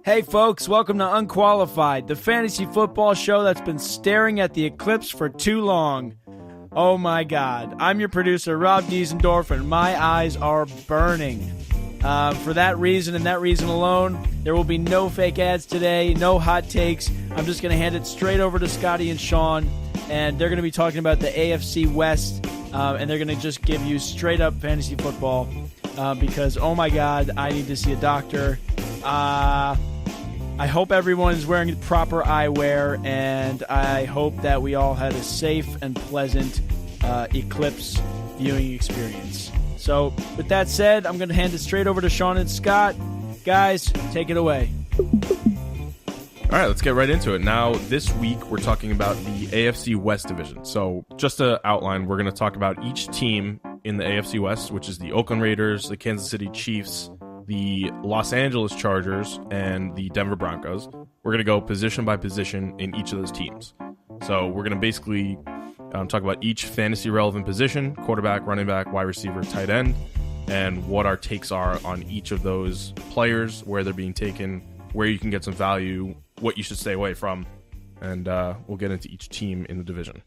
Hey folks, welcome to Unqualified, the fantasy football show that's been staring at the eclipse for too long. Oh my God, I'm your producer, Rob Diesendorf, and my eyes are burning. For that reason and that reason alone, there will be no fake ads today, no hot takes. I'm just going to hand it straight over to Scotty and Sean, and they're going to be talking about the AFC West, and they're going to just give you straight up fantasy football because, oh my God, I need to see a doctor. I hope everyone is wearing proper eyewear, and I hope that we all had a safe and pleasant eclipse viewing experience. So, with that said, I'm going to hand it straight over to Sean and Scott. Guys, take it away. All right, let's get right into it. Now, this week, we're talking about the AFC West division. So, just to outline, we're going to talk about each team in the AFC West, which is the Oakland Raiders, the Kansas City Chiefs, the Los Angeles Chargers, and the Denver Broncos. We're going to go position by position in each of those teams. So we're going to basically talk about each fantasy relevant position: quarterback, running back, wide receiver, tight end, and what our takes are on each of those players, where they're being taken, where you can get some value, what you should stay away from, and we'll get into each team in the division.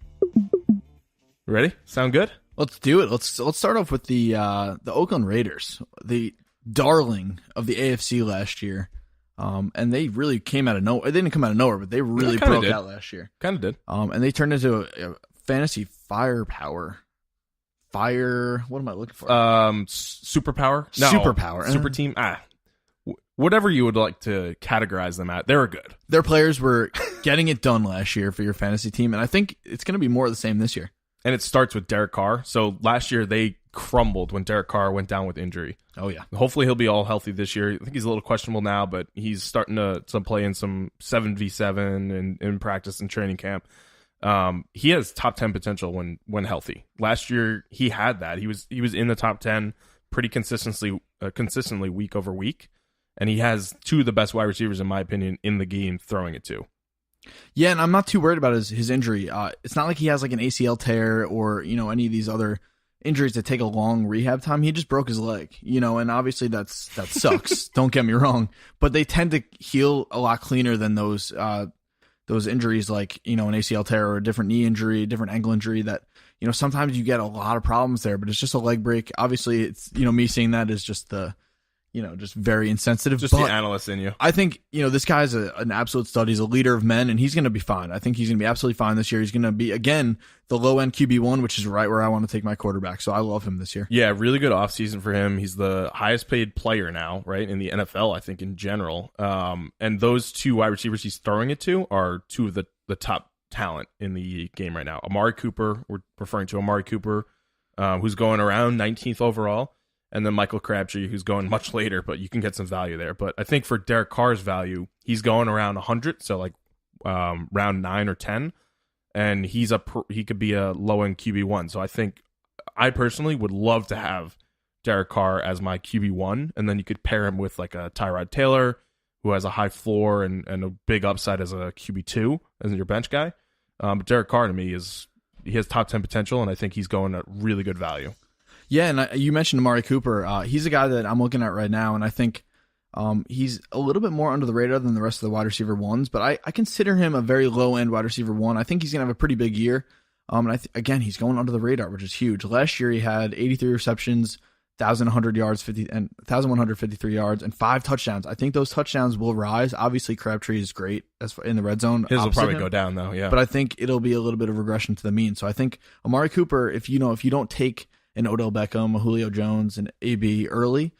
Ready? Sound good? Let's do it. Let's start off with the Oakland Raiders, the darling of the AFC last year, and they really came out of nowhere. They didn't come out of nowhere, but they really broke out last year. Kind of did. And they turned into a fantasy firepower. What am I looking for? Superpower? No. Superpower. Super team? Whatever you would like to categorize them at, they were good. Their players were getting it done last year for your fantasy team, and I think it's going to be more of the same this year. And it starts with Derek Carr. So last year they crumbled when Derek Carr went down with injury. Oh, yeah. Hopefully he'll be all healthy this year. I think he's a little questionable now, but he's starting to play in some 7v7 and in practice and training camp. He has top 10 potential when healthy. Last year he had that. He was in the top 10 pretty consistently week over week, and he has two of the best wide receivers in my opinion in the game throwing it to. Yeah, and I'm not too worried about his injury. It's not like he has like an ACL tear or any of these other injuries that take a long rehab time. He just broke his leg, and obviously that sucks. Don't get me wrong, but they tend to heal a lot cleaner than those injuries like an ACL tear or a different knee injury, different ankle injury that sometimes you get a lot of problems there, but it's just a leg break. Obviously, it's me seeing that is just the just very insensitive. Just the analyst in you. I think, this guy's an absolute stud. He's a leader of men, and he's going to be fine. I think he's going to be absolutely fine this year. He's going to be, again, the low-end QB1, which is right where I want to take my quarterback. So I love him this year. Yeah, really good offseason for him. He's the highest-paid player now, right, in the NFL, I think, in general. And those two wide receivers he's throwing it to are two of the top talent in the game right now. Amari Cooper, we're referring to Amari Cooper, who's going around 19th overall. And then Michael Crabtree, who's going much later, but you can get some value there. But I think for Derek Carr's value, he's going around 100, so like round 9 or 10, and he could be a low-end QB1. So I think I personally would love to have Derek Carr as my QB1, and then you could pair him with like a Tyrod Taylor, who has a high floor and a big upside as a QB2, as your bench guy. But Derek Carr, to me, he has top 10 potential, and I think he's going at really good value. Yeah, and you mentioned Amari Cooper. He's a guy that I'm looking at right now, and I think he's a little bit more under the radar than the rest of the wide receiver ones, but I consider him a very low-end wide receiver one. I think he's going to have a pretty big year. And again, he's going under the radar, which is huge. Last year, he had 83 receptions, 1,100 yards, 1,153 yards, and 5 touchdowns. I think those touchdowns will rise. Obviously, Crabtree is great in the red zone. His will probably go down, though, yeah. But I think it'll be a little bit of regression to the mean. So I think Amari Cooper, if you don't take an Odell Beckham, a Julio Jones, and AB early,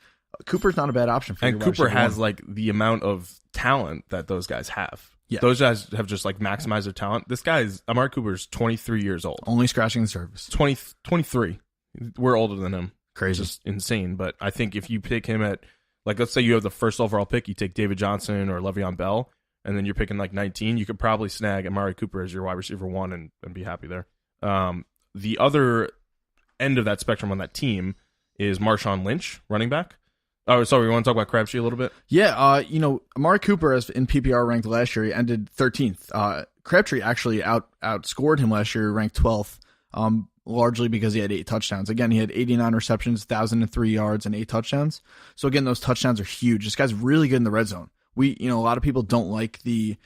Cooper's not a bad option for you. And Cooper has like the amount of talent that those guys have. Yeah. Those guys have just like maximized their talent. Amari Cooper's 23 years old. Only scratching the surface. 23. We're older than him. Crazy. Just insane. But I think if you pick him at, like, let's say you have the first overall pick, you take David Johnson or Le'Veon Bell, and then you're picking like 19, you could probably snag Amari Cooper as your wide receiver 1 and be happy there. The other end of that spectrum on that team is Marshawn Lynch, running back. Oh, sorry, we want to talk about Crabtree a little bit? Yeah, Amari Cooper, as in PPR ranked last year, he ended 13th. Crabtree actually outscored him last year, ranked 12th, largely because he had 8 touchdowns. Again, he had 89 receptions, 1,003 yards, and 8 touchdowns. So again, those touchdowns are huge. This guy's really good in the red zone. a lot of people don't like the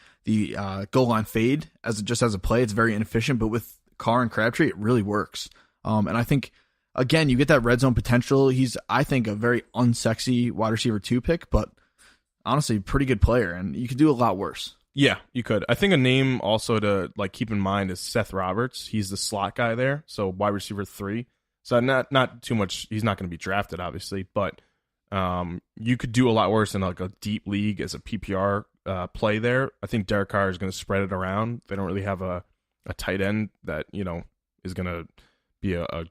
goal line fade as a play. It's very inefficient, but with Carr and Crabtree, it really works. And I think, again, you get that red zone potential. He's, I think, a very unsexy wide receiver 2 pick, but honestly, pretty good player, and you could do a lot worse. Yeah, you could. I think a name also to keep in mind is Seth Roberts. He's the slot guy there, so wide receiver 3. So not too much. He's not going to be drafted, obviously, but you could do a lot worse in a deep league as a PPR play there. I think Derek Carr is going to spread it around. They don't really have a tight end that is going to be a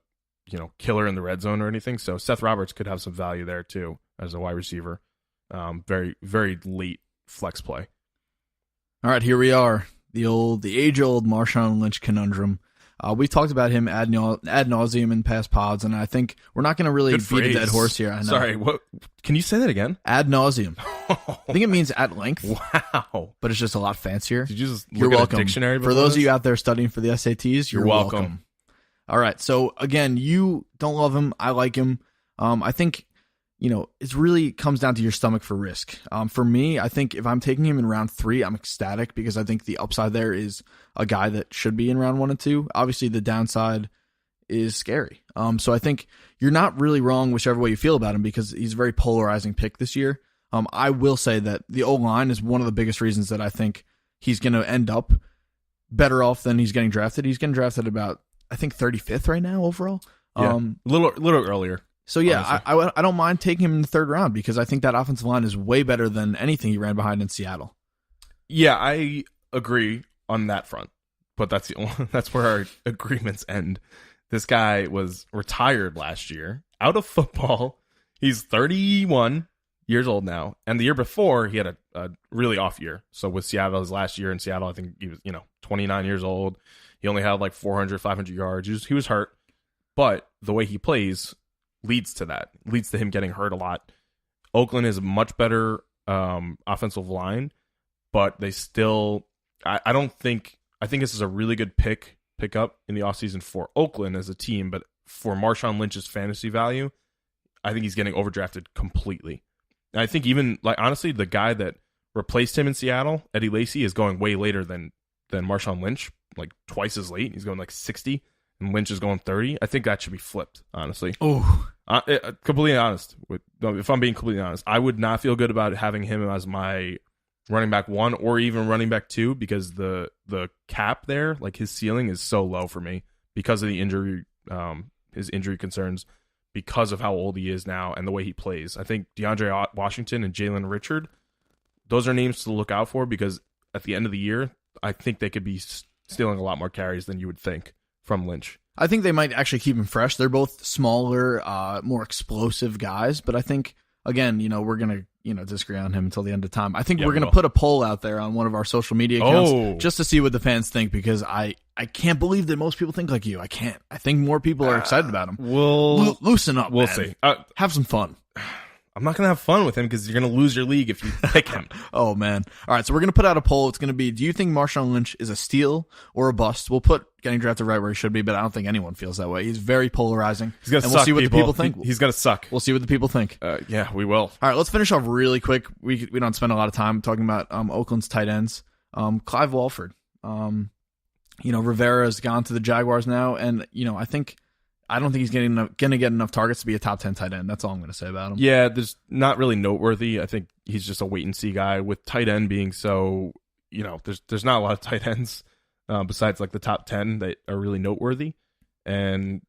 killer in the red zone or anything. So Seth Roberts could have some value there too as a wide receiver. Very, very late flex play. All right, here we are. The age-old Marshawn Lynch conundrum. We talked about him ad nauseum in past pods, and I think we're not going to really beat a dead horse here. I know. Sorry, what? Can you say that again? Ad nauseum. I think it means at length. Wow. But it's just a lot fancier. Did you just You're look welcome. at a dictionary For those of you out there studying for the SATs, you're welcome. All right, so again, you don't love him. I like him. I think it really comes down to your stomach for risk. For me, I think if I'm taking him in round 3, I'm ecstatic because I think the upside there is a guy that should be in round 1 and 2. Obviously, the downside is scary. So I think you're not really wrong whichever way you feel about him because he's a very polarizing pick this year. I will say that the O-line is one of the biggest reasons that I think he's going to end up better off than he's getting drafted. He's getting drafted about, I think, 35th right now overall. Yeah, a little earlier. So, yeah, I don't mind taking him in the 3rd round because I think that offensive line is way better than anything he ran behind in Seattle. Yeah, I agree on that front, but that's where our agreements end. This guy was retired last year, out of football. He's 31 years old now, and the year before, he had a really off year. So with Seattle, his last year in Seattle, I think he was 29 years old. He only had 400, 500 yards. He was hurt, but the way he plays leads to him getting hurt a lot. Oakland is a much better offensive line, but they still, I think this is a really good pickup in the offseason for Oakland as a team, but for Marshawn Lynch's fantasy value, I think he's getting overdrafted completely. And I think even, honestly, the guy that replaced him in Seattle, Eddie Lacy, is going way later than Marshawn Lynch, twice as late. He's going 60. And Lynch is going 30. I think that should be flipped, honestly. Oh, completely honest. If I'm being completely honest, I would not feel good about having him as my running back 1 or even running back 2 because the cap there, his ceiling is so low for me because of the injury, his injury concerns, because of how old he is now and the way he plays. I think DeAndre Washington and Jalen Richard, those are names to look out for because at the end of the year, I think they could be stealing a lot more carries than you would think from Lynch. I think they might actually keep him fresh. They're both smaller, more explosive guys, but I think, again, we're going to disagree on him until the end of time. I think we're going to put a poll out there on one of our social media accounts just to see what the fans think because I can't believe that most people think like you. I can't. I think more people are excited about him. We'll loosen up, We'll man. see. Have some fun. I'm not going to have fun with him because you're going to lose your league if you pick him. Oh, man. All right, so we're going to put out a poll. It's going to be, do you think Marshawn Lynch is a steal or a bust? We'll put getting drafted right where he should be, but I don't think anyone feels that way. He's very polarizing. He's going to suck, we'll see what the people think. He's going to suck. We'll see what the people think. Yeah, we will. All right, let's finish off really quick. We don't spend a lot of time talking about Oakland's tight ends. Clive Walford. Rivera's gone to the Jaguars now, and, I don't think he's going to get enough targets to be a top 10 tight end. That's all I'm going to say about him. Yeah, there's not really noteworthy. I think he's just a wait-and-see guy. With tight end being so, there's not a lot of tight ends besides the top 10 that are really noteworthy. And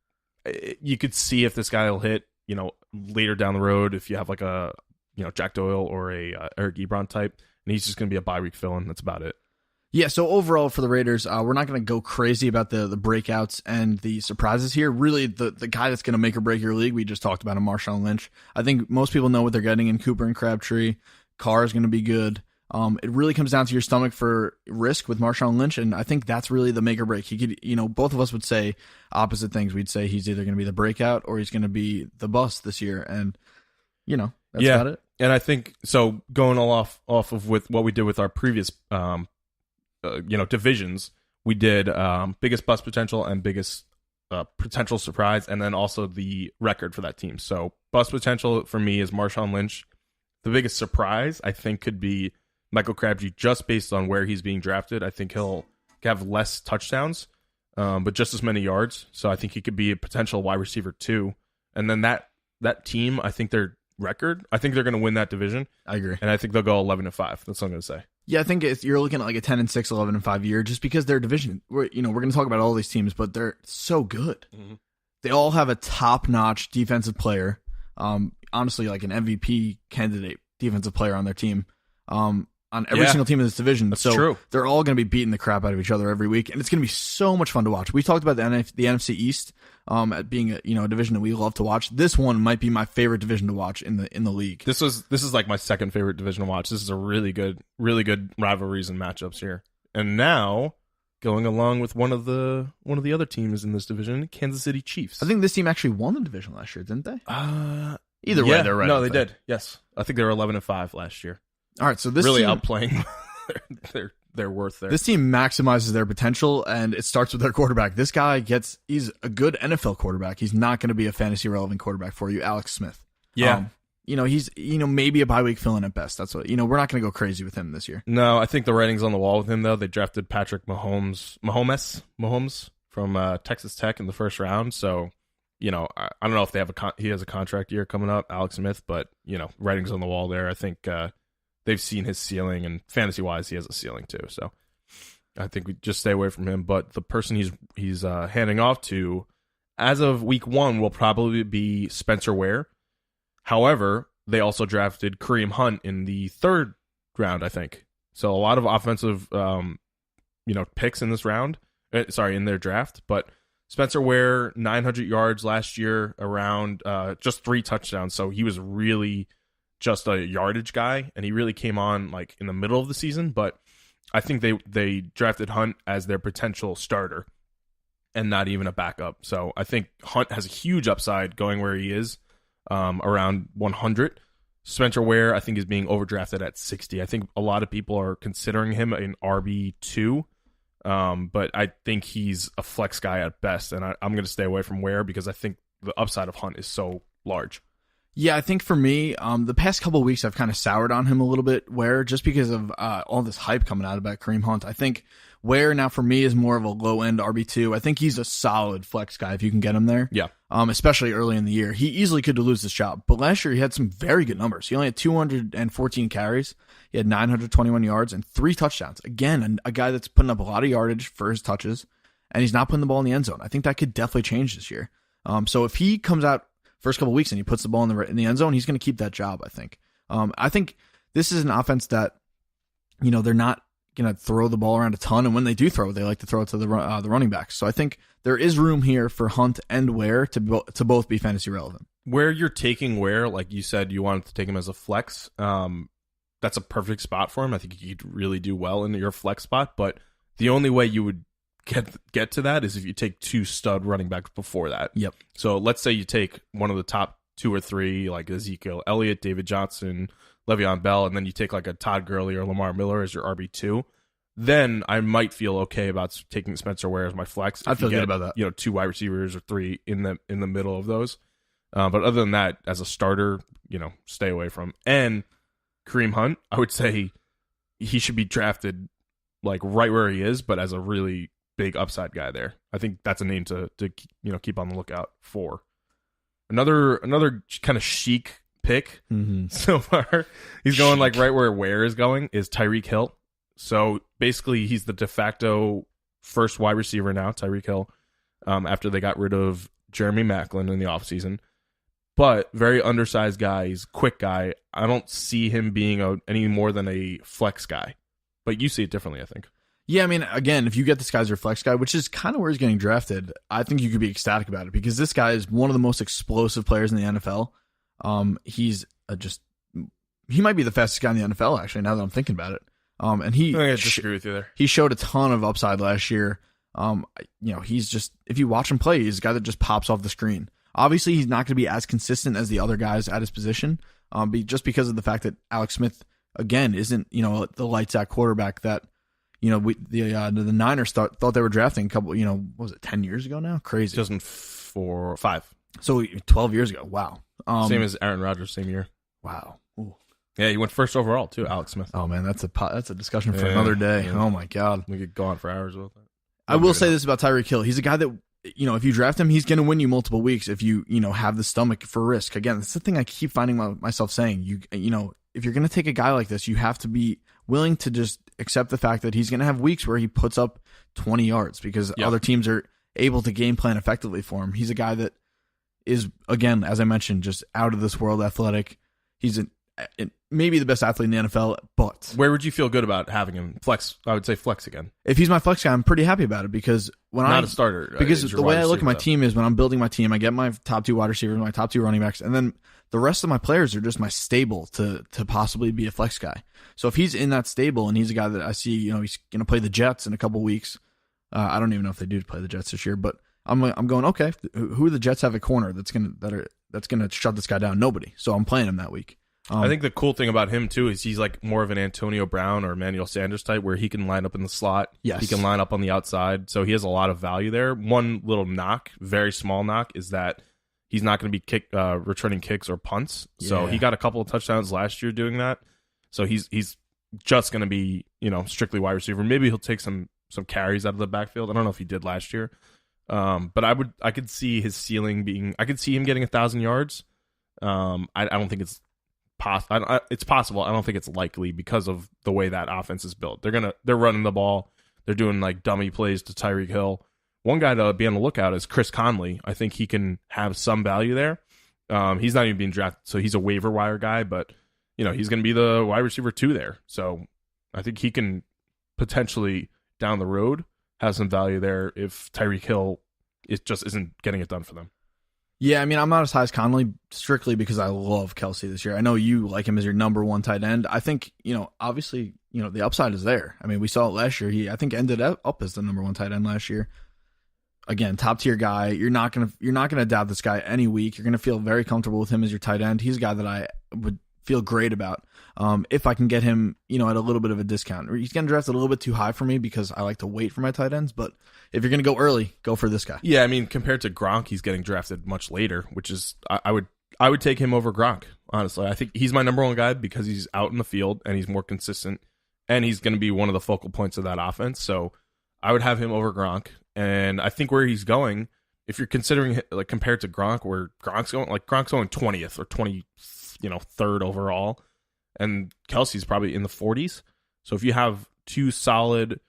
you could see if this guy will hit, later down the road if you have a Jack Doyle or a Eric Ebron type. And he's just going to be a bye-week fill-in. That's about it. Yeah, so overall for the Raiders, we're not going to go crazy about the breakouts and the surprises here. Really, the guy that's going to make or break your league, we just talked about him, Marshawn Lynch. I think most people know what they're getting in Cooper and Crabtree. Carr is going to be good. It really comes down to your stomach for risk with Marshawn Lynch, and I think that's really the make or break. He could, both of us would say opposite things. We'd say he's either going to be the breakout or he's going to be the bust this year, and that's about it. And I think so. Going off of with what we did with our previous divisions, we did biggest bust potential and biggest potential surprise, and then also the record for that team. So bust potential for me is Marshawn Lynch. The biggest surprise I think could be Michael Crabtree, just based on where he's being drafted, I think he'll have less touchdowns, but just as many yards. So I think he could be a potential wide receiver 2. And then that team, I think their record, I think they're going to win that division. I agree. And I think they'll go 11-5. That's what I'm going to say. Yeah, I think you're looking at like a 10-6, 11-5 year, just because their division. We're going to talk about all these teams, but they're so good. Mm-hmm. They all have a top-notch defensive player. Honestly, like an MVP candidate defensive player on their team. On every single team in this division. That's so true. They're all going to be beating the crap out of each other every week, and it's going to be so much fun to watch. We talked about the NFC East at being a division that we love to watch. This one might be my favorite division to watch in the league. This is like my second favorite division to watch. This is a really good rivalries and matchups here. And now going along with one of the other teams in this division, Kansas City Chiefs. I think this team actually won the division last year, didn't they? Either way, they're right. No, they did. Yes, I think they were 11-5 last year. All right, so this really team, outplaying their worth there. This team maximizes their potential, and it starts with their quarterback. This guy he's a good NFL quarterback. He's not going to be a fantasy relevant quarterback for you, Alex Smith. Yeah. He's maybe a bye week fill-in at best. That's what we're not going to go crazy with him this year. No, I think the writing's on the wall with him though. They drafted Patrick Mahomes from Texas Tech in the first round. So, I don't know if they have he has a contract year coming up, Alex Smith, but writing's on the wall there. I think they've seen his ceiling, and fantasy-wise, he has a ceiling too. So I think we just stay away from him. But the person he's handing off to, as of week 1, will probably be Spencer Ware. However, they also drafted Kareem Hunt in the 3rd round, I think. So a lot of offensive, picks in this round. In their draft. But Spencer Ware, 900 yards last year, around just 3 touchdowns. So he was really just a yardage guy, and he really came on like in the middle of the season. But I think they drafted Hunt as their potential starter and not even a backup. So I think Hunt has a huge upside going where he is, around 100. Spencer Ware, I think, is being overdrafted at 60. I think a lot of people are considering him an RB2, but I think he's a flex guy at best, and I'm going to stay away from Ware because I think the upside of Hunt is so large. Yeah, I think for me, the past couple of weeks I've kind of soured on him a little bit, just because of all this hype coming out about Kareem Hunt. I think Ware now for me is more of a low-end RB2. I think he's a solid flex guy if you can get him there. Yeah. Especially early in the year. He easily could lose this job, but last year he had some very good numbers. He only had 214 carries. He had 921 yards and 3 touchdowns. Again, a guy that's putting up a lot of yardage for his touches, and he's not putting the ball in the end zone. I think that could definitely change this year. So if he comes out first couple of weeks and he puts the ball in the end zone, he's going to keep that job, I think. I think this is an offense that, they're not going to throw the ball around a ton, and when they do throw, they like to throw it to the running backs. So I think there is room here for Hunt and Ware to both be fantasy relevant. Where you're taking Ware, like you said, you wanted to take him as a flex. That's a perfect spot for him. I think he could really do well in your flex spot, but the only way you would get to that is if you take 2 stud running backs before that. Yep. So let's say you take one of the top 2 or 3, like Ezekiel Elliott, David Johnson, Le'Veon Bell, and then you take like a Todd Gurley or Lamar Miller as your RB2. Then I might feel okay about taking Spencer Ware as my flex. I feel good about that. 2 wide receivers or 3 in the middle of those. But other than that, as a starter, stay away from. And Kareem Hunt, I would say he should be drafted like right where he is, but as a really big upside guy there. I think that's a name to keep on the lookout for. Another kind of chic pick so far. He's going like right where Ware is going is Tyreek Hill. So basically, he's the de facto first wide receiver now, Tyreek Hill, after they got rid of Jeremy Maclin in the offseason. But very undersized guy. He's a quick guy. I don't see him being any more than a flex guy. But you see it differently, I think. Yeah, I mean, again, if you get this guy as your flex guy, which is kind of where he's getting drafted, I think you could be ecstatic about it because this guy is one of the most explosive players in the NFL. He's he might be the fastest guy in the NFL, actually, now that I'm thinking about it. And I disagree with you there. He showed a ton of upside last year. He's just, if you watch him play, he's a guy that just pops off the screen. Obviously, he's not going to be as consistent as the other guys at his position, just because of the fact that Alex Smith, again, isn't, the lights out quarterback that, the Niners thought they were drafting a couple, what was it, 10 years ago now? Crazy. 2005. So 12 years ago. Wow. Same as Aaron Rodgers, same year. Wow. Ooh. Yeah, he went first overall too, Alex Smith. Oh man, that's a discussion for another day. Yeah. Oh my god, We could go on for hours with it. I will say this about Tyreek Hill: he's a guy that, if you draft him, he's going to win you multiple weeks if you have the stomach for risk. Again, that's the thing I keep finding myself saying. If you're going to take a guy like this, you have to be willing to just accept the fact that he's going to have weeks where he puts up 20 yards because other teams are able to game plan effectively for him. He's a guy that is, again, as I mentioned, just out of this world athletic. He's maybe the best athlete in the NFL, but where would you feel good about having him flex? I would say flex again. If he's my flex guy, I'm pretty happy about it because not a starter. Because the way I look at my team is when I'm building my team, I get my top 2 wide receivers, my top 2 running backs, and then the rest of my players are just my stable to possibly be a flex guy. So if he's in that stable and he's a guy that I see, he's going to play the Jets in a couple weeks. I don't even know if they do play the Jets this year, but I'm going, okay, who do the Jets have at corner that's gonna shut this guy down? Nobody. So I'm playing him that week. I think the cool thing about him too is he's like more of an Antonio Brown or Emmanuel Sanders type, where he can line up in the slot. Yes. He can line up on the outside, so he has a lot of value there. One little knock, very small knock, is that he's not going to be returning kicks or punts. So he got a couple of touchdowns last year doing that. So he's just going to be strictly wide receiver. Maybe he'll take some carries out of the backfield. I don't know if he did last year, but I could see his ceiling being. I could see him getting 1,000 yards. I don't think it's it's possible. I don't think it's likely because of the way that offense is built. They're running the ball. They're doing like dummy plays to Tyreek Hill. One guy to be on the lookout is Chris Conley. I think he can have some value there. He's not even being drafted, so he's a waiver wire guy, but he's going to be the wide receiver 2 there. So I think he can potentially down the road have some value there if Tyreek Hill just isn't getting it done for them. Yeah, I mean, I'm not as high as Conley strictly because I love Kelsey this year. I know you like him as your number 1 tight end. I think, obviously, the upside is there. I mean, we saw it last year. He, I think, ended up as the number 1 tight end last year. Again, top tier guy. You're not gonna doubt this guy any week. You're gonna feel very comfortable with him as your tight end. He's a guy that I would feel great about if I can get him, at a little bit of a discount. He's getting drafted a little bit too high for me because I like to wait for my tight ends. But if you're going to go early, go for this guy. Yeah, I mean, compared to Gronk, he's getting drafted much later, which is I would take him over Gronk, honestly. I think he's my number 1 guy because he's out in the field and he's more consistent and he's going to be one of the focal points of that offense. So I would have him over Gronk. And I think where he's going, if you're considering like compared to Gronk, where Gronk's going 20th or 23rd overall, and Kelsey's probably in the 40s. So if you have 2 solid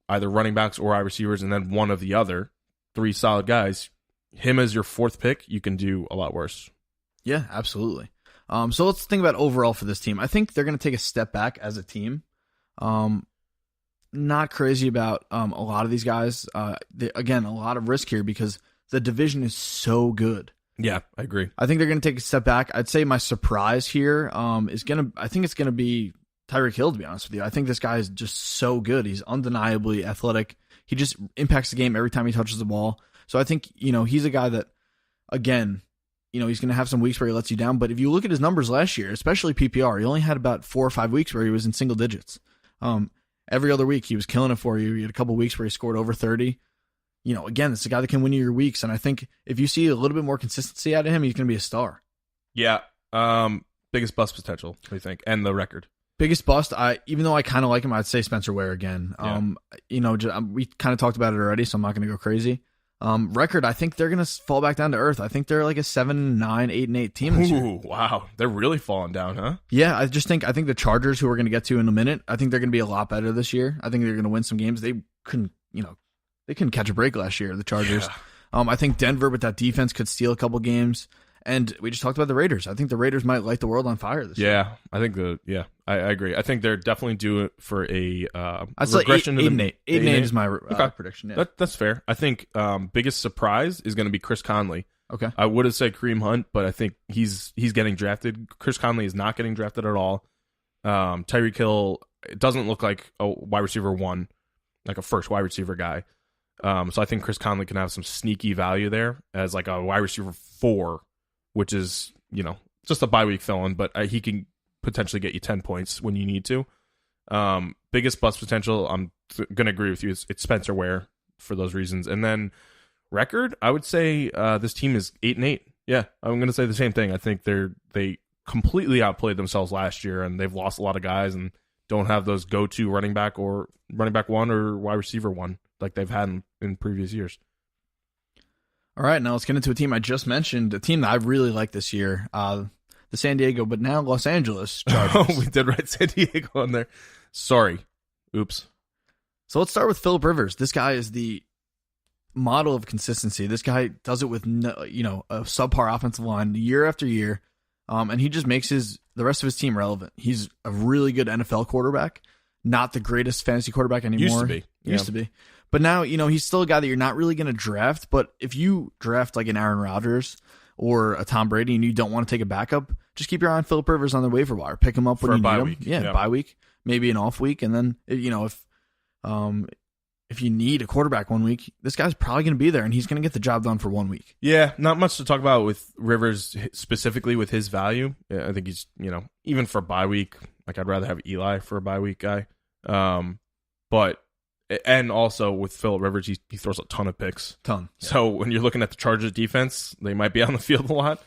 either running backs or wide receivers and then one of the other, 3 solid guys, him as your 4th pick, you can do a lot worse. Yeah, absolutely. So let's think about overall for this team. I think they're going to take a step back as a team. Not crazy about a lot of these guys. Again, a lot of risk here because the division is so good. Yeah, I agree. I think they're going to take a step back. I'd say my surprise here I think it's going to be Tyreek Hill, to be honest with you. I think this guy is just so good. He's undeniably athletic. He just impacts the game every time he touches the ball. So I think, he's a guy that, again, he's going to have some weeks where he lets you down. But if you look at his numbers last year, especially PPR, he only had about 4 or 5 weeks where he was in single digits. Every other week he was killing it for you. He had a couple weeks where he scored over 30. Again, it's a guy that can win you your weeks. And I think if you see a little bit more consistency out of him, he's going to be a star. Yeah. Biggest bust potential, what do you think? And the record. Biggest bust, even though I kind of like him, I'd say Spencer Ware again. Yeah. We kind of talked about it already, so I'm not going to go crazy. Record, I think they're going to fall back down to earth. I think they're like a 7-9, 8-8 team this year. Ooh, wow. They're really falling down, huh? Yeah, I think the Chargers, who we're going to get to in a minute, I think they're going to be a lot better this year. I think they're going to win some games. They couldn't catch a break last year, the Chargers. Yeah. I think Denver with that defense could steal a couple games. And we just talked about the Raiders. I think the Raiders might light the world on fire this year. Yeah, I think I agree. I think they're definitely due for a regression. Like 8-8 is my prediction. Yeah. That's fair. I think biggest surprise is going to be Chris Conley. Okay. I would have said Kareem Hunt, but I think he's getting drafted. Chris Conley is not getting drafted at all. Tyreek Hill, it doesn't look like a wide receiver 1, like a first wide receiver guy. So I think Chris Conley can have some sneaky value there as like a wide receiver 4, which is, just a bye week fill-in, but he can potentially get you 10 points when you need to. Biggest bust potential, I'm going to agree with you, it's Spencer Ware for those reasons. And then record, I would say this team is 8-8. Yeah, I'm going to say the same thing. I think they completely outplayed themselves last year, and they've lost a lot of guys and don't have those go-to running back one or wide receiver one like they've had in previous years. All right, now let's get into a team I just mentioned, a team that I really like this year, the San Diego, but now Los Angeles Chargers. Oh, we did write San Diego on there. Sorry. Oops. So let's start with Phillip Rivers. This guy is the model of consistency. This guy does it with a subpar offensive line year after year, and he just makes the rest of his team relevant. He's a really good NFL quarterback, not the greatest fantasy quarterback anymore. Used to be. But now, he's still a guy that you're not really going to draft. But if you draft like an Aaron Rodgers or a Tom Brady and you don't want to take a backup, just keep your eye on Phillip Rivers on the waiver wire. Pick him up when you need him. Yeah, bye week, maybe an off week, and then if you need a quarterback 1 week, this guy's probably going to be there, and he's going to get the job done for 1 week. Yeah, not much to talk about with Rivers specifically with his value. Yeah, I think he's, even for bye week, like I'd rather have Eli for a bye week guy. And also with Phillip Rivers, he throws a ton of picks. Yeah. So when you're looking at the Chargers defense, they might be on the field a lot.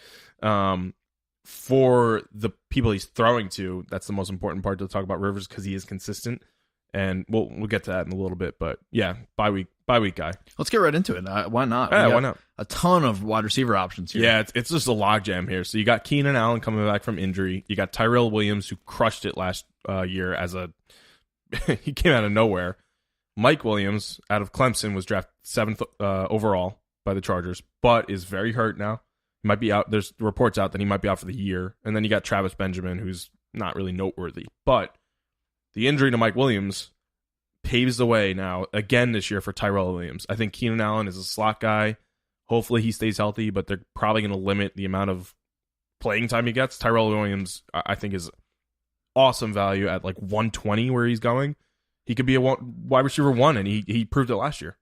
For the people he's throwing to, that's the most important part to talk about Rivers because he is consistent. And we'll get to that in a little bit. But yeah, bye week guy. Let's get right into it. Why not? Yeah, why not? A ton of wide receiver options here. Yeah, it's just a logjam here. So you got Keenan Allen coming back from injury. You got Tyrell Williams, who crushed it last year he came out of nowhere. Mike Williams out of Clemson was drafted 7th overall by the Chargers, but is very hurt now. He might be out. There's reports out that he might be out for the year. And then you got Travis Benjamin, who's not really noteworthy. But the injury to Mike Williams paves the way now again this year for Tyrell Williams. I think Keenan Allen is a slot guy. Hopefully he stays healthy, but they're probably going to limit the amount of playing time he gets. Tyrell Williams, I think, is awesome value at like 120 where he's going. He could be a wide receiver 1, and he proved it last year.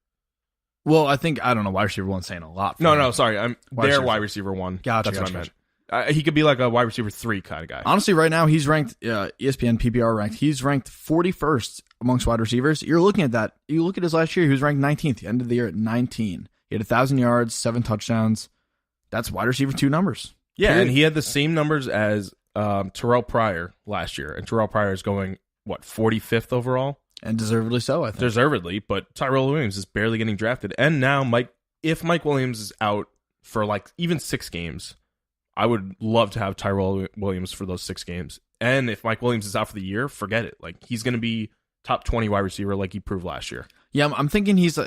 Well, I don't know, wide receiver 1 saying a lot. No, sorry. I'm wide receiver 1. Gotcha. That's what I meant. He could be like a wide receiver 3 kind of guy. Honestly, right now, he's ranked, ESPN PPR ranked, he's ranked 41st amongst wide receivers. You're looking at that. You look at his last year, he was ranked 19th, end of the year at 19. He had 1,000 yards, 7 touchdowns. That's wide receiver 2 numbers. Yeah, and he had the same numbers as Terrell Pryor last year. And Terrell Pryor is going, 45th overall? And deservedly so, I think. Deservedly, but Tyrell Williams is barely getting drafted. And now, if Mike Williams is out for like even 6 games, I would love to have Tyrell Williams for those 6 games. And if Mike Williams is out for the year, forget it. Like, he's going to be top 20 wide receiver like he proved last year. Yeah, I'm thinking he's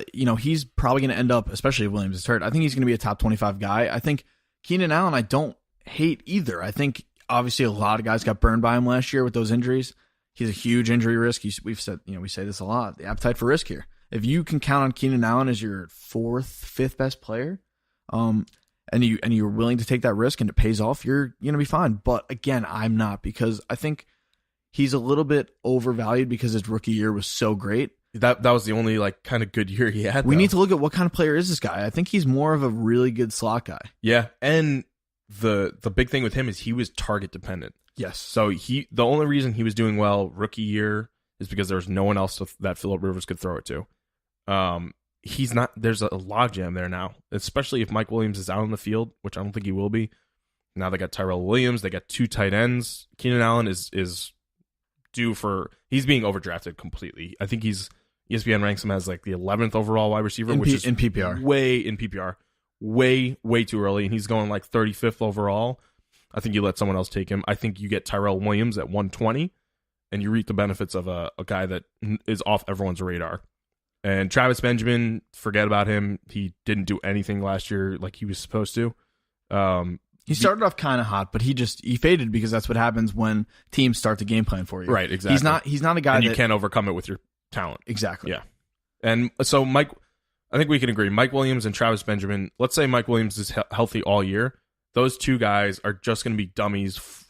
probably going to end up, especially if Williams is hurt, I think he's going to be a top 25 guy. I think Keenan Allen, I don't hate either. I think, obviously, a lot of guys got burned by him last year with those injuries. He's a huge injury risk. We've said, we say this a lot. The appetite for risk here. If you can count on Keenan Allen as your 4th, 5th best player, and you're willing to take that risk and it pays off, you're gonna be fine. But again, I'm not, because I think he's a little bit overvalued because his rookie year was so great. That was the only like kind of good year he had. We need to look at what kind of player is this guy. I think he's more of a really good slot guy. Yeah, and the big thing with him is he was target dependent. Yes. So the only reason he was doing well rookie year is because there was no one else that Phillip Rivers could throw it to. He's not. There's a logjam there now, especially if Mike Williams is out on the field, which I don't think he will be. Now they got Tyrell Williams. They got 2 tight ends. Keenan Allen is due for. He's being overdrafted completely. I think ESPN ranks him as like the 11th overall wide receiver, which is in PPR. Way too early, and he's going like 35th overall. I think you let someone else take him. I think you get Tyrell Williams at 120, and you reap the benefits of a guy that is off everyone's radar. And Travis Benjamin, forget about him. He didn't do anything last year like he was supposed to. He started off kind of hot, but he faded because that's what happens when teams start the game plan for you. Right, exactly. He's not a guy and you can't overcome it with your talent. Exactly. Yeah. And so I think we can agree. Mike Williams and Travis Benjamin, let's say Mike Williams is healthy all year. Those 2 guys are just going to be dummies.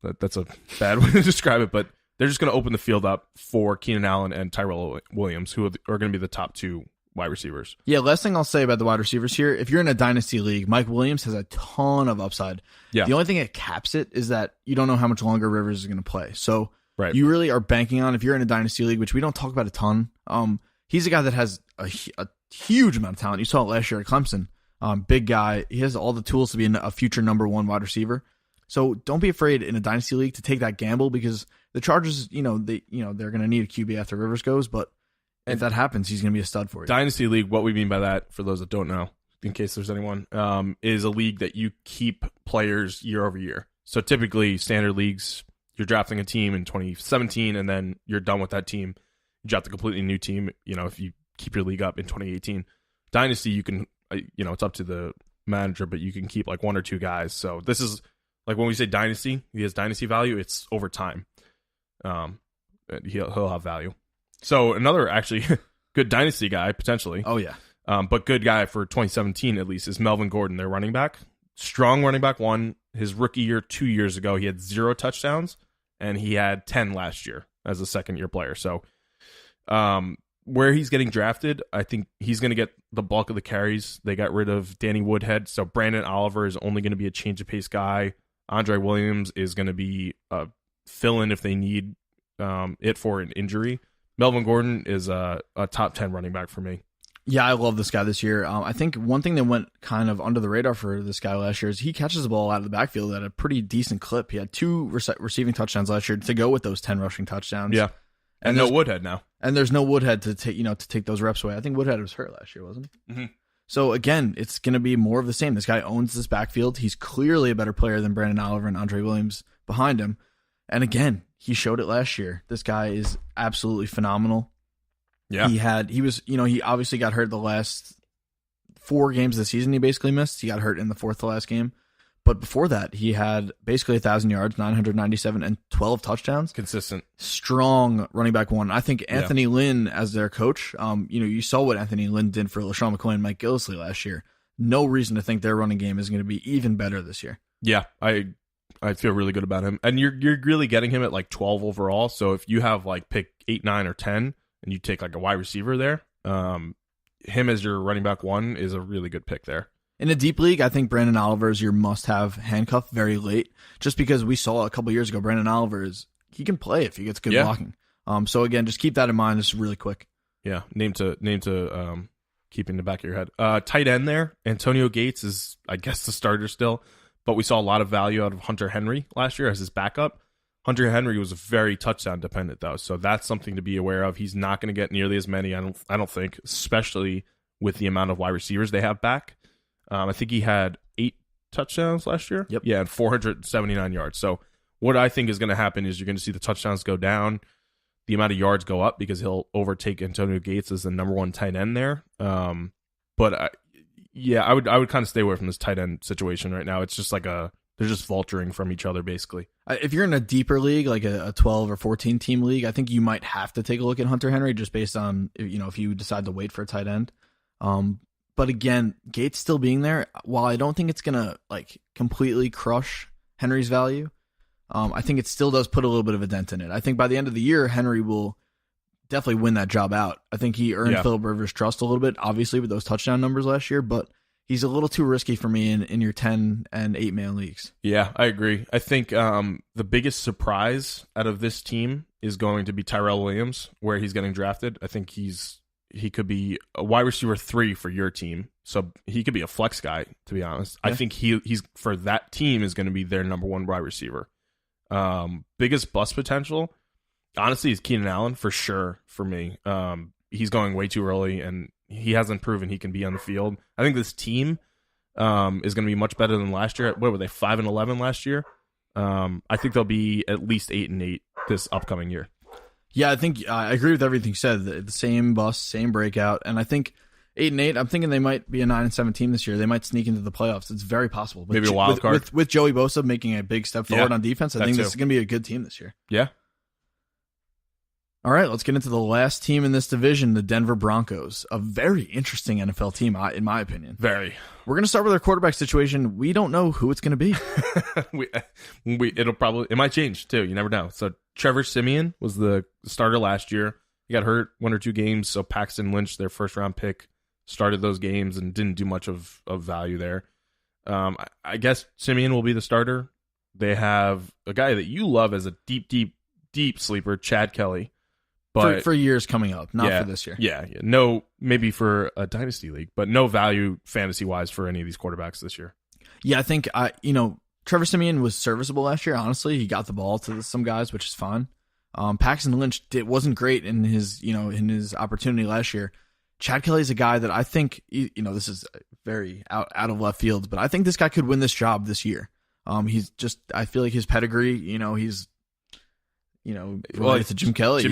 That's a bad way to describe it, but they're just going to open the field up for Keenan Allen and Tyrell Williams, who are going to be the top 2 wide receivers. Yeah, last thing I'll say about the wide receivers here, if you're in a dynasty league, Mike Williams has a ton of upside. Yeah. The only thing that caps it is that you don't know how much longer Rivers is going to play. So right. You really are banking on, if you're in a dynasty league, which we don't talk about a ton, he's a guy that has a huge amount of talent. You saw it last year at Clemson. Big guy. He has all the tools to be a future number 1 wide receiver. So don't be afraid in a dynasty league to take that gamble, because the Chargers, they're going to need a QB after Rivers goes, but if that happens, he's going to be a stud for you. Dynasty league, what we mean by that, for those that don't know, in case there's anyone, is a league that you keep players year over year. So typically, standard leagues, you're drafting a team in 2017, and then you're done with that team. You draft a completely new team, if you keep your league up in 2018. Dynasty, you can, it's up to the manager, but you can keep like one or two guys. So this is, like when we say dynasty, he has dynasty value, it's over time. He'll have value. So another actually good dynasty guy, potentially. Oh, yeah. But good guy for 2017 at least is Melvin Gordon, their running back. Strong running back one. His rookie year 2 years ago, he had 0 touchdowns, and he had 10 last year as a second-year player. So where he's getting drafted, I think he's going to get the bulk of the carries. They got rid of Danny Woodhead, so Brandon Oliver is only going to be a change-of-pace guy. Andre Williams is going to be a fill-in if they need it for an injury. Melvin Gordon is a top 10 running back for me. Yeah, I love this guy this year. I think one thing that went kind of under the radar for this guy last year is he catches the ball out of the backfield at a pretty decent clip. He had 2 receiving touchdowns last year to go with those 10 rushing touchdowns. Yeah, and no Woodhead now. And there's no Woodhead to take those reps away. I think Woodhead was hurt last year, wasn't he? Mm-hmm. So again, it's going to be more of the same. This guy owns this backfield. He's clearly a better player than Brandon Oliver and Andre Williams behind him. And again, he showed it last year. This guy is absolutely phenomenal. Yeah. He obviously got hurt the last 4 games of the season he basically missed. He got hurt in the 4th to last game. But before that, he had basically 1,000 yards, 997, and 12 touchdowns. Consistent. Strong running back one. I think Anthony Lynn as their coach, you saw what Anthony Lynn did for LaShawn McCoy and Mike Gillislee last year. No reason to think their running game is going to be even better this year. Yeah, I feel really good about him. And you're really getting him at like 12 overall. So if you have like pick 8, 9, or 10, and you take like a wide receiver there, him as your running back one is a really good pick there. In a deep league, I think Brandon Oliver is your must-have handcuff very late, just because we saw a couple years ago Brandon Oliver he can play if he gets good blocking. So again, just keep that in mind. Just really quick. Yeah, name to keep in the back of your head. Tight end there, Antonio Gates is, I guess, the starter still, but we saw a lot of value out of Hunter Henry last year as his backup. Hunter Henry was very touchdown dependent though, so that's something to be aware of. He's not going to get nearly as many, I don't think, especially with the amount of wide receivers they have back. I think he had 8 touchdowns last year. Yep. Yeah, and 479 yards. So what I think is going to happen is you're going to see the touchdowns go down, the amount of yards go up because he'll overtake Antonio Gates as the number 1 tight end there. I would kind of stay away from this tight end situation right now. It's just like they're just vulturing from each other basically. If you're in a deeper league, like a 12 or 14 team league, I think you might have to take a look at Hunter Henry just based on, if you decide to wait for a tight end. But again, Gates still being there, while I don't think it's going to like completely crush Henry's value, I think it still does put a little bit of a dent in it. I think by the end of the year, Henry will definitely win that job out. I think he earned Phillip Rivers' trust a little bit, obviously, with those touchdown numbers last year, but he's a little too risky for me in your 10 and 8-man leagues. Yeah, I agree. I think the biggest surprise out of this team is going to be Tyrell Williams, where he's getting drafted. I think he could be a wide receiver 3 for your team. So he could be a flex guy, to be honest. Yeah. I think he's for that team is going to be their number 1 wide receiver. Biggest bust potential, honestly, is Keenan Allen for sure for me. He's going way too early, and he hasn't proven he can be on the field. I think this team is going to be much better than last year. What were they, 5-11 last year? I think they'll be at least 8-8 this upcoming year. Yeah, I think I agree with everything you said. The same bust, same breakout, and I think 8-8. I'm thinking they might be a 9-7 team this year. They might sneak into the playoffs. It's very possible. Maybe a wild card with Joey Bosa making a big step forward on defense. I think this is going to be a good team this year. Yeah. All right, let's get into the last team in this division, the Denver Broncos. A very interesting NFL team, in my opinion. Very. We're going to start with our quarterback situation. We don't know who it's going to be. It might change too. You never know. So Trevor Siemian was the starter last year. He got hurt 1 or 2 games. So Paxton Lynch, their first round pick, started those games and didn't do much of value there. I guess Siemian will be the starter. They have a guy that you love as a deep sleeper, Chad Kelly. But for years coming up, not for this year. Yeah. No, maybe for a dynasty league, but no value fantasy wise for any of these quarterbacks this year. Yeah, I think Trevor Siemian was serviceable last year. Honestly, he got the ball to some guys, which is fine. Paxton Lynch wasn't great in his opportunity last year. Chad Kelly is a guy that I think, this is very out of left field, but I think this guy could win this job this year. I feel like his pedigree, he's, related to Jim Kelly.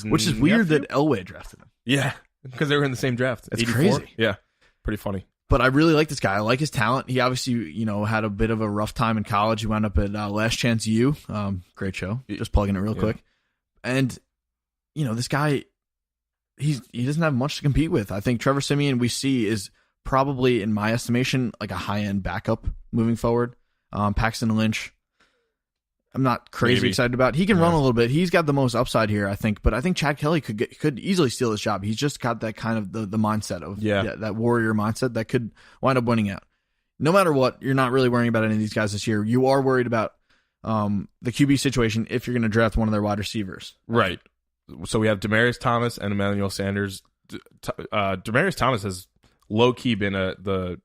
Which is weird that Elway drafted him. Yeah, because they were in the same draft. That's 84. crazy. Yeah, pretty funny. But I really like this guy. I like his talent. He obviously, had a bit of a rough time in college. He wound up at Last Chance U. Great show. Just plugging it real quick. And, this guy, he doesn't have much to compete with. I think Trevor Siemian, we see, is probably, in my estimation, like a high-end backup moving forward. Paxton Lynch, I'm not crazy excited about. He can run a little bit. He's got the most upside here, I think. But I think Chad Kelly could easily steal this job. He's just got that kind of the mindset of that warrior mindset that could wind up winning out. No matter what, you're not really worrying about any of these guys this year. You are worried about the QB situation if you're going to draft one of their wide receivers. Right. So we have Demaryius Thomas and Emmanuel Sanders. Demaryius Thomas has low-key been the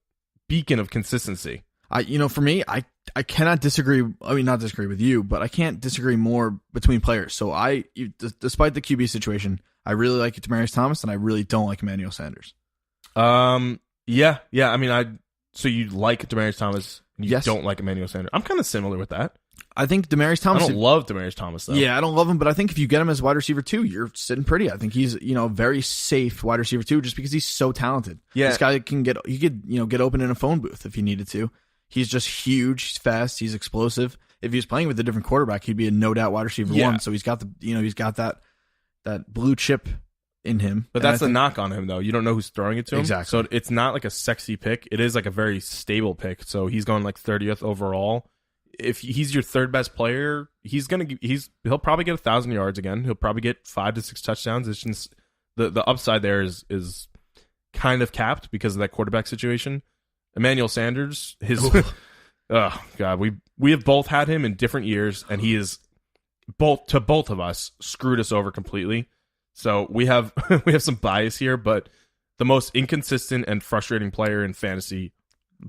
beacon of consistency. For me, I cannot disagree. I mean, not disagree with you, but I can't disagree more between players. So despite the QB situation, I really like Demaryius Thomas, and I really don't like Emmanuel Sanders. Yeah. I mean, so you like Demaryius Thomas, and you Yes. don't like Emmanuel Sanders. I'm kind of similar with that. I think Demaryius Thomas. I don't love Demaryius Thomas though. Yeah, I don't love him, but I think if you get him as wide receiver 2, you're sitting pretty. I think he's a very safe wide receiver 2 just because he's so talented. Yeah. This guy could get open in a phone booth if he needed to. He's just huge. He's fast. He's explosive. If he was playing with a different quarterback, he'd be a no doubt wide receiver 1. So he's got that blue chip in him. But that's the knock on him though. You don't know who's throwing it to him. Exactly. So it's not like a sexy pick. It is like a very stable pick. So he's going like 30th overall. If he's your third best player, he'll probably get 1,000 yards again. He'll probably get 5 to 6 touchdowns. It's just the upside there is kind of capped because of that quarterback situation. Emmanuel Sanders, oh god, we have both had him in different years, and he is both of us screwed us over completely. So we have some bias here, but the most inconsistent and frustrating player in fantasy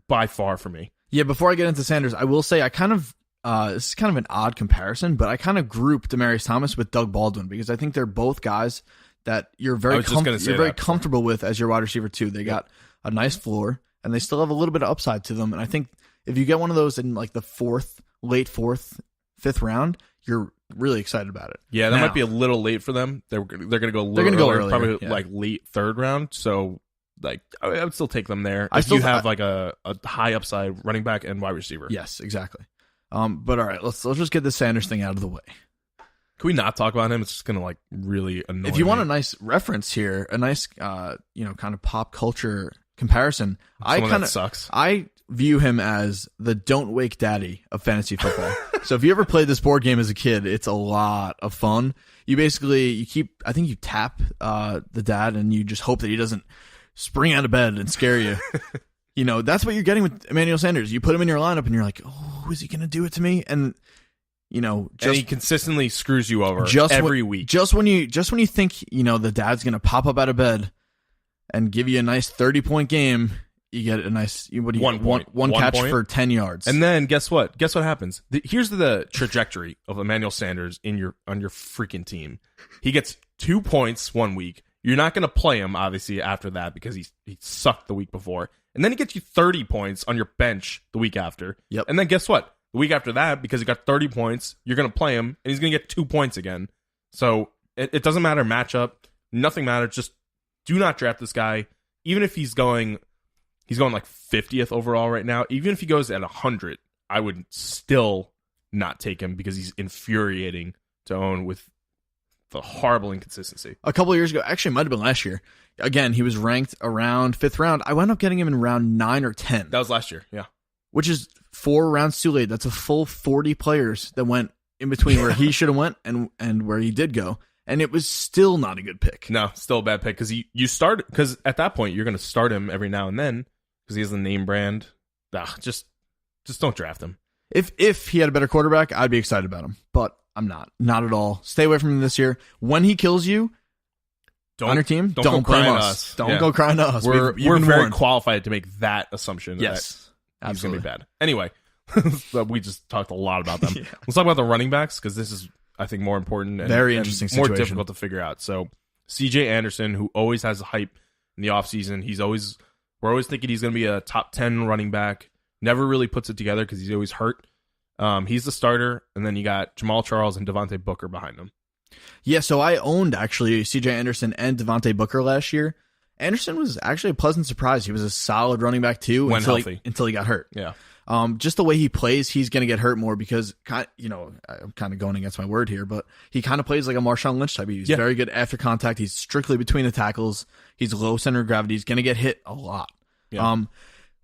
by far for me. Yeah, before I get into Sanders, I will say I kind of this is kind of an odd comparison, but I kind of group Demaryius Thomas with Doug Baldwin because I think they're both guys that you're very comfortable with as your wide receiver 2. They got a nice floor, and they still have a little bit of upside to them. And I think if you get one of those in like the late fourth, fifth round, you're really excited about it. Yeah, that might be a little late for them. They're going to go earlier, probably like late third round. So like I would still take them there. If you have like a high upside running back and wide receiver. Yes, exactly. But all right, let's just get the Sanders thing out of the way. Can we not talk about him? It's just going to like really annoy If you me. want a nice reference here, a nice kind of pop culture comparison, I view him as the don't wake daddy of fantasy football. So if you ever played this board game as a kid, it's a lot of fun. You tap the dad and you just hope that he doesn't spring out of bed and scare you. That's what you're getting with Emmanuel Sanders. You put him in your lineup and you're like, oh, is he going to do it to me? And and he consistently screws you over every week. Just when you think, the dad's going to pop up out of bed and give you a nice 30-point game, you get a nice one catch for 10 yards. And then guess what? Guess what happens? Here's the trajectory of Emmanuel Sanders on your freaking team. He gets 2 points one week. You're not going to play him, obviously, after that because he sucked the week before. And then he gets you 30 points on your bench the week after. Yep. And then guess what? The week after that, because he got 30 points, you're going to play him, and he's going to get 2 points again. So it doesn't matter matchup. Nothing matters. Just do not draft this guy. Even if he's going like 50th overall right now. Even if he goes at 100, I would still not take him because he's infuriating to own with the horrible inconsistency. A couple of years ago, actually it might have been last year, again, he was ranked around 5th round. I wound up getting him in round 9 or 10. That was last year, yeah. Which is 4 rounds too late. That's a full 40 players that went in between where he should have went and where he did go. And it was still not a good pick. No, still a bad pick because at that point you're going to start him every now and then because he has the name brand. Just don't draft him. If he had a better quarterback, I'd be excited about him. But I'm not at all. Stay away from him this year. When he kills you on your team, don't blame us. Don't go crying to us. We're very qualified to make that assumption. Yes, that he's going to be bad. Anyway, So we just talked a lot about them. Let's talk about the running backs, because this is, I think, more important and very interesting and more situation. difficult to figure out. So CJ Anderson, who always has hype in the offseason, we're always thinking he's going to be a top 10 running back. Never really puts it together because he's always hurt. He's the starter, and then you got Jamal Charles and Devontae Booker behind him. Yeah, so I owned actually CJ Anderson and Devontae Booker last year. Anderson was actually a pleasant surprise. He was a solid running back too until he got hurt. Yeah. Just the way he plays, he's going to get hurt more because, you know, I'm kind of going against my word here, but he kind of plays like a Marshawn Lynch type. He's very good after contact. He's strictly between the tackles. He's low center of gravity. He's going to get hit a lot. Yeah.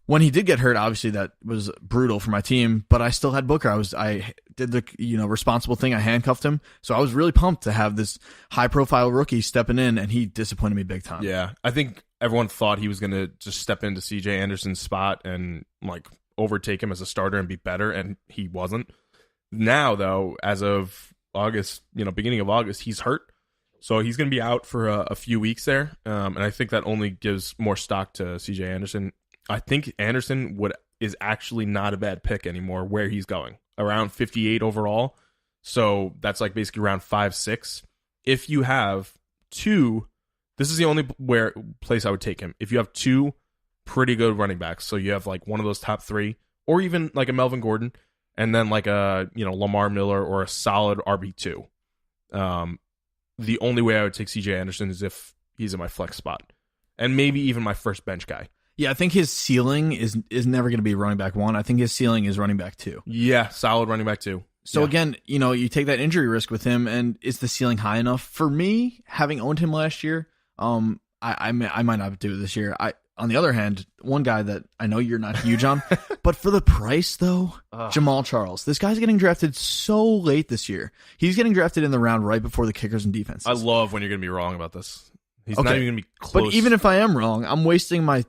When he did get hurt, obviously that was brutal for my team, but I still had Booker. I did the, you know, responsible thing. I handcuffed him. So I was really pumped to have this high profile rookie stepping in, and he disappointed me big time. Yeah. I think everyone thought he was going to just step into CJ Anderson's spot and like overtake him as a starter and be better, and he wasn't. Now, though, as of August, you know, beginning of August, he's hurt. So he's going to be out for a few weeks there. And I think that only gives more stock to CJ Anderson. I think Anderson is actually not a bad pick anymore where he's going. Around 58 overall. So that's like basically around 5-6. If you have two, this is the only place I would take him. If you have two pretty good running backs, so you have like one of those top three, or even like a Melvin Gordon, and then like a, you know, Lamar Miller or a solid RB2. The only way I would take CJ Anderson is if he's in my flex spot, and maybe even my first bench guy. Yeah, I think his ceiling is never going to be running back 1. I think his ceiling is running back 2. Yeah, solid running back 2. So again, you know, you take that injury risk with him, and is the ceiling high enough? For me, having owned him last year, I might not do it this year. On the other hand, one guy that I know you're not huge on, but for the price though, Jamal Charles. This guy's getting drafted so late this year. He's getting drafted in the round right before the kickers and defenses. I love when you're going to be wrong about this. He's not even going to be close. But even if I am wrong, I'm wasting my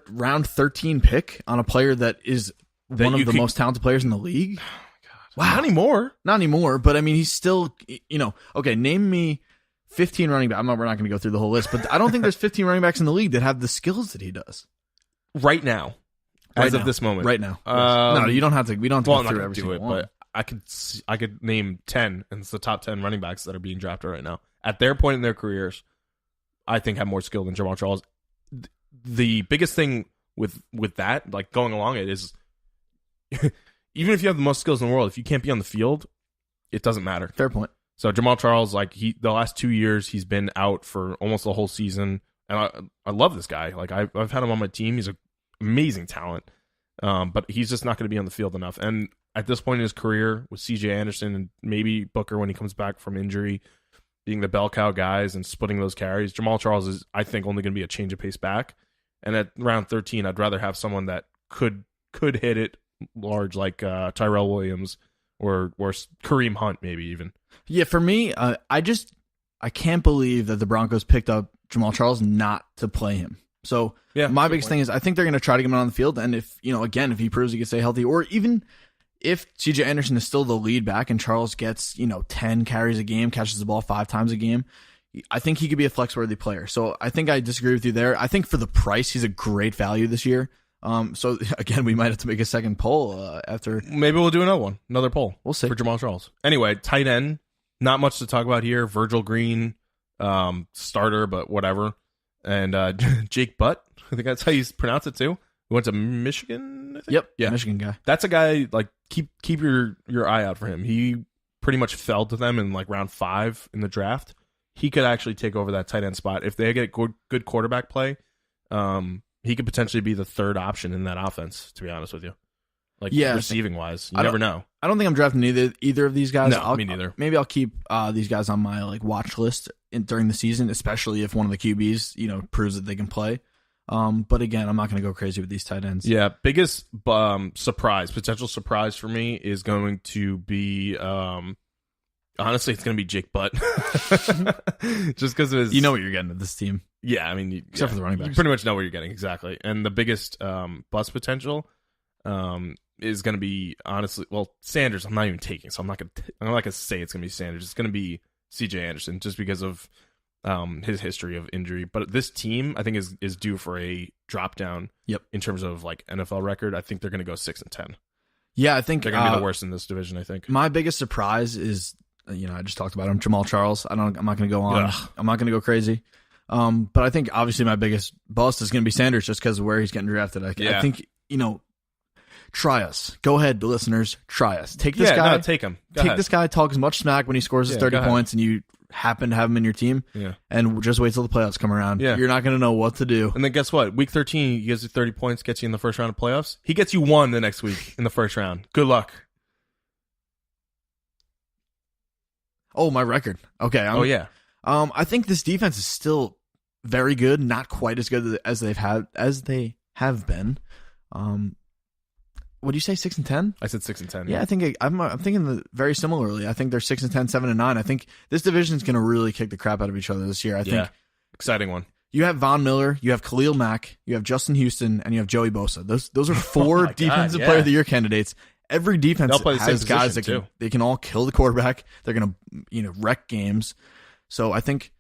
round 13 pick on a player that is one of the most talented players in the league. Wow. Not anymore. But I mean, he's still, you know, okay, name me 15 running backs. We're not going to go through the whole list, but I don't think there's 15 running backs in the league that have the skills that he does. Right now. As of this moment. Right now. No, you don't have to. We don't have to go through every single one. But I could name 10, and it's the top 10 running backs that are being drafted right now. At their point in their careers, I think have more skill than Jamal Charles. The biggest thing with that, like going along it, is even if you have the most skills in the world, if you can't be on the field, it doesn't matter. Fair point. So Jamal Charles, like the last 2 years, he's been out for almost the whole season, and I love this guy. Like I've had him on my team. He's an amazing talent, but he's just not going to be on the field enough. And at this point in his career, with CJ Anderson and maybe Booker when he comes back from injury, being the bell cow guys and splitting those carries, Jamal Charles is, I think, only going to be a change of pace back. And at round 13, I'd rather have someone that could hit it large, like Tyrell Williams or Kareem Hunt, maybe even. Yeah, for me, I can't believe that the Broncos picked up Jamal Charles not to play him. So yeah, my biggest thing is I think they're going to try to get him on the field. And if, you know, again, if he proves he can stay healthy, or even if CJ Anderson is still the lead back and Charles gets, you know, 10 carries a game, catches the ball 5 times a game, I think he could be a flex-worthy player. So I think I disagree with you there. I think for the price, he's a great value this year. So again, we might have to make a second poll after. Maybe we'll do another poll. We'll see. For Jamal Charles. Anyway, tight end, not much to talk about here. Virgil Green, starter, but whatever. And Jake Butt, I think that's how you pronounce it too. He went to Michigan, I think? Yep, yeah, Michigan guy. That's a guy, like, keep your eye out for him. He pretty much fell to them in like round 5 in the draft. He could actually take over that tight end spot. If they get good quarterback play, he could potentially be the third option in that offense, to be honest with you. Like, receiving wise. You never know. I don't think I'm drafting either of these guys. No, me neither. Maybe I'll keep these guys on my like watch list during the season, especially if one of the QBs, you know, proves that they can play. But again, I'm not going to go crazy with these tight ends. Yeah, biggest potential surprise for me is going to be, honestly, it's going to be Jake Butt. Just because of his... You know what you're getting with this team. Yeah, I mean... Except for the running backs. You pretty much know what you're getting, exactly. And the biggest bust potential is going to be, honestly... Well, Sanders, I'm not even taking, so I'm not going to say it's going to be Sanders. It's going to be CJ Anderson, just because of his history of injury. But this team, I think, is due for a drop down. Yep. In terms of like NFL record. I think they're going to go 6-10. Yeah, I think they're going to be the worst in this division, I think. My biggest surprise is, I just talked about him, Jamal Charles. I'm not going to go on. Ugh. I'm not going to go crazy. But I think obviously my biggest bust is going to be Sanders just because of where he's getting drafted. I think, try us. Go ahead, listeners. Try us. Take this guy. No, take him. Take this guy. Talk as much smack when he scores his 30 points and you happen to have him in your team. Yeah. And just wait till the playoffs come around. Yeah. You're not going to know what to do. And then guess what? Week 13, he gets you 30 points, gets you in the first round of playoffs. He gets you 1 the next week in the first round. Good luck. Oh, my record. Okay. I think this defense is still very good, not quite as good as they have been. What do you say, 6-10? I said 6-10. Yeah, I think I'm thinking very similarly. I think they're 6-10, 7-9. I think this division is going to really kick the crap out of each other this year. I think exciting one. You have Von Miller, you have Khalil Mack, you have Justin Houston, and you have Joey Bosa. Those are 4 defensive player of the year candidates. Every defense has guys that they can all kill the quarterback. They're going to wreck games. So I think,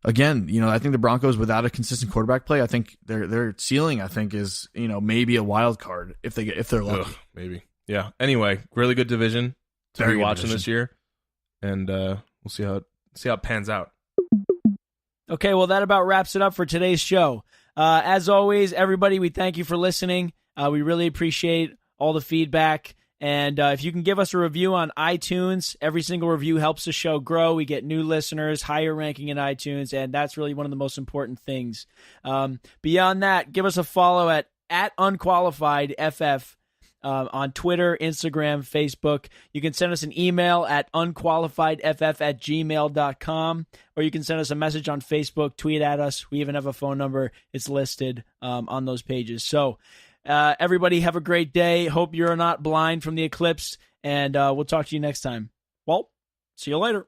again, I think the Broncos, without a consistent quarterback play, I think their ceiling, is maybe a wild card if they're lucky. Ugh, maybe. Yeah. Anyway, really good division to be watching this year, and we'll see how it pans out. Okay, well, that about wraps it up for today's show. As always, everybody, we thank you for listening. We really appreciate all the feedback. And if you can give us a review on iTunes, every single review helps the show grow. We get new listeners, higher ranking in iTunes, and that's really one of the most important things. Beyond that, give us a follow at unqualifiedff on Twitter, Instagram, Facebook. You can send us an email at unqualifiedff@gmail.com, or you can send us a message on Facebook, tweet at us. We even have a phone number. It's listed on those pages. So everybody have a great day. Hope you're not blind from the eclipse, and we'll talk to you next time. Well, see you later.